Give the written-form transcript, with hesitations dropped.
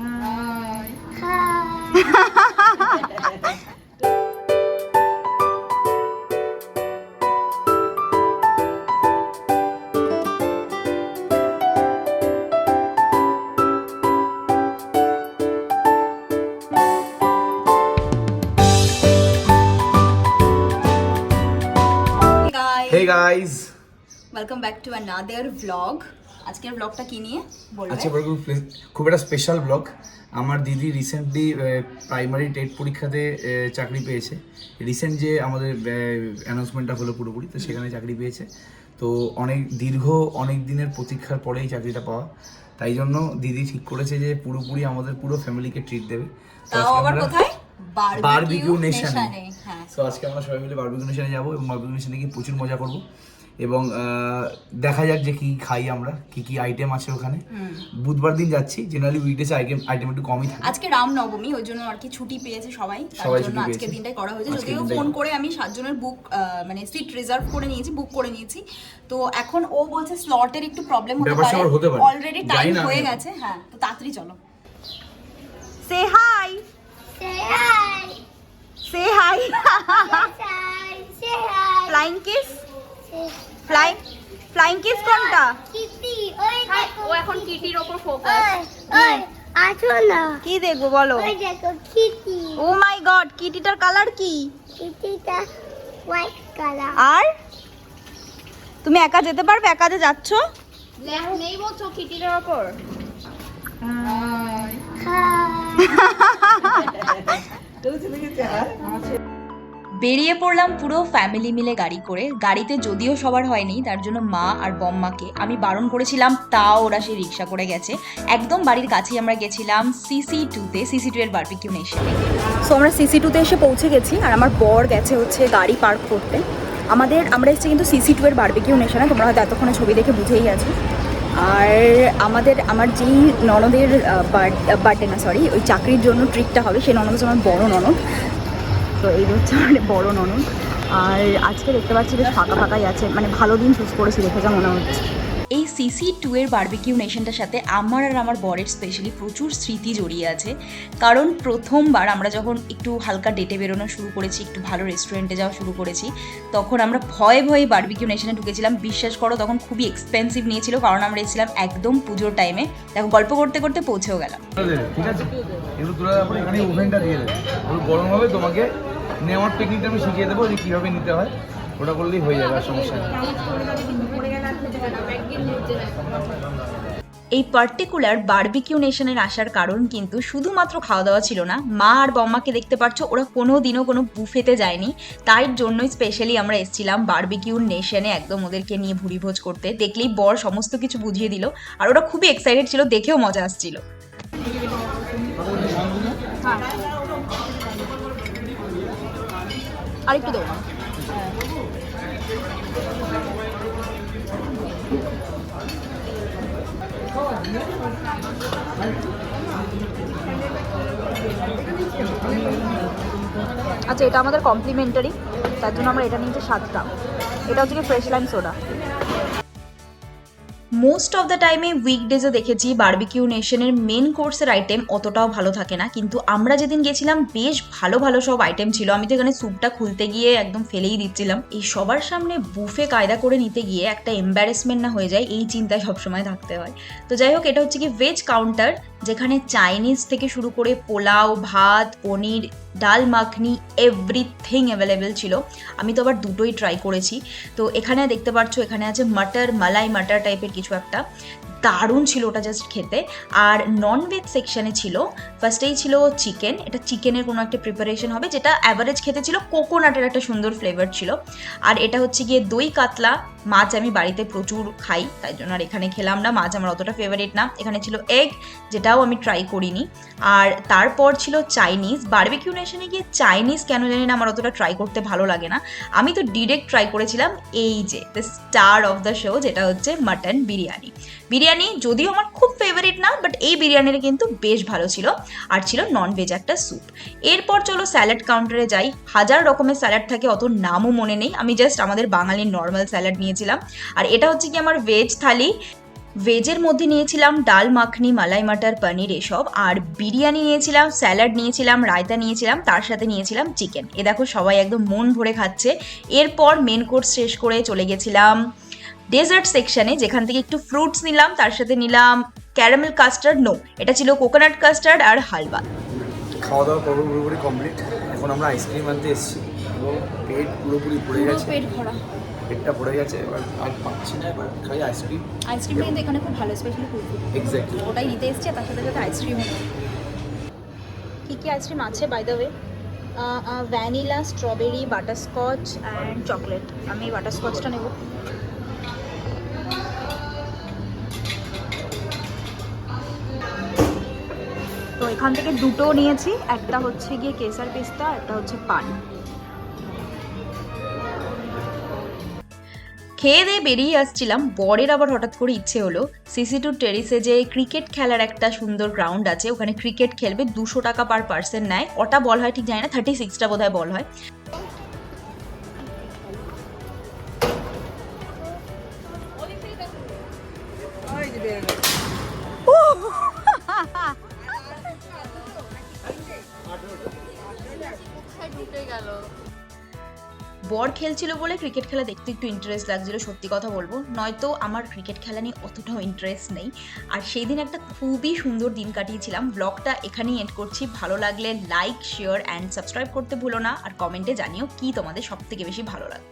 Hey guys, welcome back to another blog. আজকের ব্লগটা কি নিয়ে বলবে? আচ্ছা খুব একটা স্পেশাল ব্লগ। আমার দিদি রিসেন্টলি প্রাইমারি টেট পরীক্ষাতে চাকরি পেয়েছে। রিসেন্ট যে আমাদের অ্যানাউন্সমেন্টটা হলো পুরোপুরি, তো সেখানে চাকরি পেয়েছে। তো অনেক দিনের প্রতীক্ষার পরেই চাকরিটা পাওয়া, তাই জন্য দিদি ঠিক করেছে যে পুরোপুরি আমাদের পুরো ফ্যামিলিকে ট্রিট দেবে। তাও আবার কোথায়? বারবিকিউ নেশনে। হ্যাঁ, সো আজকে আমরা সবাই মিলে বারবিকিউ নেশনে যাবো এবং বারবিকিউ নেশনে গিয়ে প্রচুর মজা করবো এবং দেখা যাক যে কি খাই আমরা, কি কি আইটেম আছে ওখানে। বুধবার দিন যাচ্ছি, জেনারেলি উইকডেজে আইটেম একটু কমই থাকে। আজকে রামনবমী, ওই জন্য আর কি ছুটি পেয়েছে সবাই, তার জন্য আজকে দিনটাই করা হয়েছে। যদিও ফোন করে আমি 7 জনের বুক মানে সিট রিজার্ভ করে নিয়েছি, বুক করে নিয়েছি। তো এখন ও বলছে স্লটের একটু প্রবলেম হতে পারে, অলরেডি টাইম হয়ে গেছে। হ্যাঁ, তো তাড়াতাড়ি চলো। Say hi, say hi, say hi, say hi, flying kiss, flying kiss কোনটা? কিটি, ওই দেখো, ও এখন কিটির উপর ফোকাস। ওই আসো না, কি দেখবো বলো? ওই দেখো কিটি। ও মাই গড, কিটিটার কালার কি? কিটিটা হোয়াইট কালার। আর তুমি একা যেতে পারবে? একা যে যাচ্ছ? নেই বলছো কিটিটার উপর? বেরিয়ে পড়লাম পুরো ফ্যামিলি মিলে গাড়ি করে। গাড়িতে যদিও সবার হয়নি, তার জন্য মা আর বম্মাকে আমি বারণ করেছিলাম, তাও ওরা সেই রিক্সা করে গেছে। একদম বাড়ির কাছেই আমরা গেছিলাম CC2-তে, CC2 এর বারবিকিউ নেশনে। সো আমরা CC2-তে এসে পৌঁছে গেছি আর আমার বর গেছে হচ্ছে গাড়ি পার্ক করতে। আমরা এসেছি কিন্তু CC2 এর বারবিকিউ নেশনে, তোমরা হয়তো এতক্ষণে ছবি দেখে বুঝেই গেছো। আর আমার যেই ননদের বার্থডে না সরি ওই চাকরির জন্য ট্রিটটা হবে, সেই ননদ হচ্ছে আমার বড় ননদ। তো এই হচ্ছে আমার বড় ননদ। আর আজকে দেখতে পাচ্ছি বেশ ফাঁকা ফাঁকাই আছে, মানে ভালো দিন চুজ করেছি দেখে যা মনে হচ্ছে। এই CC2 এর বারবিকিউ নেশনটার সাথে আমার আর আমার বরের স্পেশালি প্রচুর স্মৃতি জড়িয়ে আছে। কারণ প্রথমবার আমরা যখন একটু হালকা ডেটে বেরোনো শুরু করেছি, একটু ভালো রেস্টুরেন্টে যাওয়া শুরু করেছি, তখন আমরা ভয়ে ভয়ে বারবিকিউ নেশনে ঢুকেছিলাম। বিশ্বাস করো, তখন খুবই এক্সপেন্সিভ নিয়েছিল, কারণ আমরা এসেছিলাম একদম পুজোর টাইমে। দেখো, গল্প করতে করতে পৌঁছেও গেলাম। ঠিক আছে, এগুলো তোলা তারপরে এখানে ওভেনটা দিয়ে দেবে, ওগুলো গরম হবে। তোমাকে নেওয়ার টেকনিকটা আমি শিখিয়ে দেবো যে কীভাবে নিতে হয়, ওটা করলেই হয়ে যাবে, আর সমস্যা নেই। এই পার্টিকুলার বারবিকিউ নেশনের আসার কারণ কিন্তু শুধুমাত্র খাওয়া দাওয়া ছিল না। মা আর বম্মাকে দেখতে পাচ্ছ, ওরা কোনো দিনও কোনো বুফেতে যায়নি, তাই জন্যই স্পেশালি আমরা এসেছিলাম বারবিকিউ নেশনে একদম ওদেরকে নিয়ে ভুরিভোজ করতে। দেখলেই বর সমস্ত কিছু বুঝিয়ে দিল, আর ওরা খুবই এক্সাইটেড ছিল, দেখেও মজা আসছিল। আরেকটু দেবো না? আচ্ছা, এটা আমাদের কমপ্লিমেন্টারি, তার জন্য আমরা এটা নিয়েছি 7টা। এটা হচ্ছে কি fresh lime soda. Most of the টাইমে উইকডেজে দেখেছি বারবিকিউ নেশনের মেন কোর্সের আইটেম অতটাও ভালো থাকে না, কিন্তু আমরা যেদিন গেছিলাম বেশ ভালো ভালো সব আইটেম ছিল। আমি তো এখানে স্যুপটা খুলতে গিয়ে একদম ফেলেই দিচ্ছিলাম। এই সবার সামনে বুফে কায়দা করে নিতে গিয়ে একটা এম্বারেসমেন্ট না হয়ে যায়, এই চিন্তায় সবসময় থাকতে হয়। তো যাই হোক, এটা হচ্ছে কি ভেজ কাউন্টার, যেখানে চাইনিজ থেকে শুরু করে পোলাও, ভাত, পনির, ডাল মাখনি, এভরিথিং অ্যাভেলেবেল ছিল। আমি তো আবার দুটোই ট্রাই করেছি। তো এখানে দেখতে পাচ্ছ, এখানে আছে মাটার, মালাই মাটার টাইপের কিছু একটা, দারুণ ছিল ওটা জাস্ট খেতে। আর নন ভেজ সেকশনে ছিল, ফার্স্টেই ছিল চিকেন। এটা চিকেনের কোনো একটা প্রিপারেশন হবে, যেটা অ্যাভারেজ খেতে ছিল, কোকোনাটের একটা সুন্দর ফ্লেভার ছিল। আর এটা হচ্ছে গিয়ে দই কাতলা। মাছ আমি বাড়িতে প্রচুর খাই, তাই জন্য আর এখানে খেলাম না, মাছ আমার অতটা ফেভারিট না। এখানে ছিল এগ, যেটাও আমি ট্রাই করিনি। আর তারপর ছিল চাইনিজ। বারবিকিউ নেশনে গিয়ে চাইনিজ কেন জানি না আমার অতটা ট্রাই করতে ভালো লাগে না। আমি তো ডিরেক্ট ট্রাই করেছিলাম এই যে the star of the show, যেটা হচ্ছে মাটন বিরিয়ানি। বিরিয়ানি যদিও আমার খুব ফেভারিট না, বাট এই বিরিয়ানিটা কিন্তু বেশ ভালো ছিল। আর ছিল নন ভেজ একটা স্যুপ। এরপর চলো স্যালাড কাউন্টারে যাই। হাজার রকমের স্যালাড থাকে, অত নামও মনে নেই। আমি জাস্ট আমাদের বাঙালির নর্মাল স্যালাড নিয়েছিলাম। আর এটা হচ্ছে কি আমার ভেজ থালি। ভেজের মধ্যে নিয়েছিলাম ডাল মাখনি, মালাই মাটার, পনির এসব, আর বিরিয়ানি নিয়েছিলাম, স্যালাড নিয়েছিলাম, রায়তা নিয়েছিলাম, তার সাথে নিয়েছিলাম চিকেন। এ দেখো সবাই একদম মন ভরে খাচ্ছে। এরপর মেন কোর্স শেষ করে চলে গেছিলাম ডেজার্ট সেকশনে, যেখান থেকে একটু ফ্রুটস নিলাম, তার সাথে নিলাম ক্যারামেল কাস্টার্ড, এটা ছিল কোকোনাট কাস্টার্ড আর হালবা। খাওয়া দাওয়া পর্ব পুরোপুরি কমপ্লিট। এখন আমরা আইসক্রিম আনতে এসেছি এবং পেট পুরোপুরি ভরে গেছে, পেট ভরা পেটটা ভরে গেছে, এবার আর পাচ্ছি না, এবার খাই আইসক্রিম। আইসক্রিমটা কিন্তু এখানে খুব ভালো, স্পেশালি কুলফি, এক্স্যাক্টলি ওটাই নিতে এসেছি, আর তার সাথে সাথে আইসক্রিম। কী কী আইসক্রিম আছে by the way? Vanilla, strawberry, butterscotch and chocolate. আমি বাটারস্কচটা নেব। তো এখান থেকে দুটো নিয়েছি, একটা হচ্ছে গিয়ে কেসার পেস্তা, একটা হচ্ছে পান। খেয়ে দিয়ে বেরিয়ে আসছিলাম, বরের আবার হঠাৎ করে ইচ্ছে হলো সিসি2 টেরিসে যে ক্রিকেট খেলার একটা সুন্দর গ্রাউন্ড আছে, ওখানে ক্রিকেট খেলবে, 200 টাকা পার পার্সন নেয়। কটা বল হয় ঠিক জানি না, 36টা বোধহয় বল হয়। বর খেলছিল বলে ক্রিকেট খেলা দেখতে একটু ইন্টারেস্ট লাগছিল, সত্যি কথা বলবো, নয়তো আমার ক্রিকেট খেলা নিয়ে অতটাও ইন্টারেস্ট নেই। আর সেই দিন একটা খুবই সুন্দর দিন কাটিয়েছিলাম। ব্লগটা এখানেই এন্ড করছি। ভালো লাগলে লাইক, শেয়ার অ্যান্ড সাবস্ক্রাইব করতে ভুলো না, আর কমেন্টে জানিও কি তোমাদের সব থেকে বেশি ভালো লাগে।